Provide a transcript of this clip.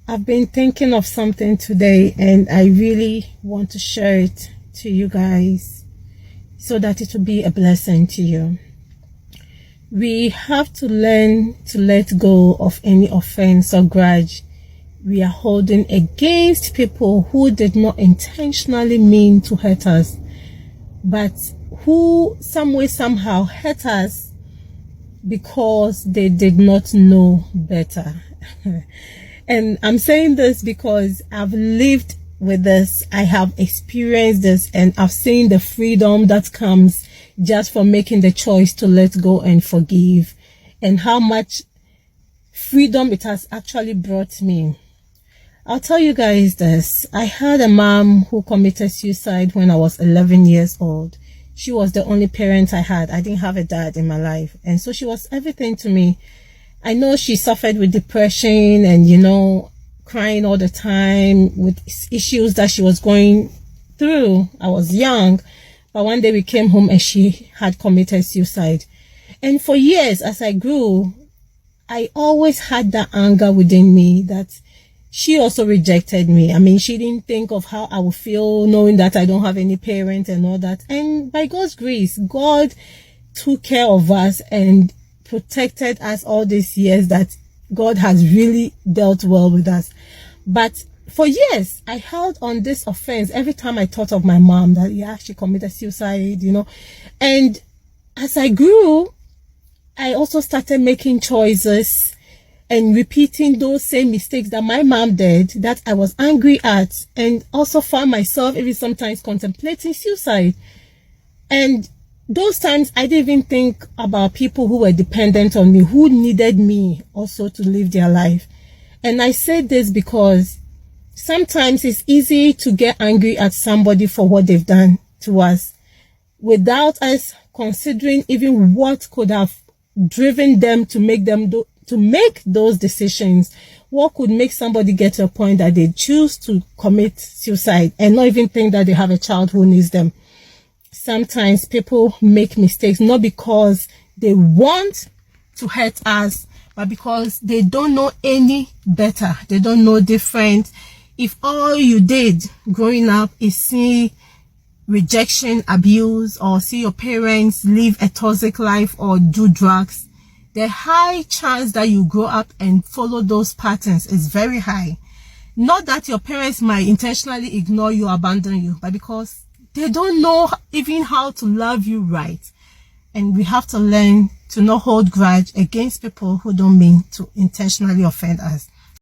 I've been thinking of something today and I really want to share it to you guys so that it will be a blessing to you. We have to learn to let go of any offense or grudge we are holding against people who did not intentionally mean to hurt us, but who some way somehow hurt us because they did not know better. And I'm saying this because I've lived with this, I have experienced this, and I've seen the freedom that comes just from making the choice to let go and forgive, and how much freedom it has actually brought me. I'll tell you guys this. I had a mom who committed suicide when I was 11 years old. She was the only parent I had. I didn't have a dad in my life, and so she was everything to me. I know she suffered with depression and, crying all the time with issues that she was going through. I was young, but one day we came home and she had committed suicide. And for years, as I grew, I always had that anger within me that she also rejected me. I mean, she didn't think of how I would feel knowing that I don't have any parents and all that. And by God's grace, God took care of us and protected us all these years that God has really dealt well with us. But for years, I held on this offense every time I thought of my mom that, she committed suicide, And as I grew, I also started making choices and repeating those same mistakes that my mom did that I was angry at, and also found myself even sometimes contemplating suicide. And those times I didn't even think about people who were dependent on me, who needed me also to live their life. And I say this because sometimes it's easy to get angry at somebody for what they've done to us without us considering even what could have driven them to make those decisions. What could make somebody get to a point that they choose to commit suicide and not even think that they have a child who needs them. Sometimes people make mistakes not because they want to hurt us, but because they don't know any better. They don't know different. If all you did growing up is see rejection, abuse, or see your parents live a toxic life or do drugs, the high chance that you grow up and follow those patterns is very high. Not that your parents might intentionally ignore you, abandon you, but because they don't know even how to love you right. And we have to learn to not hold grudge against people who don't mean to intentionally offend us.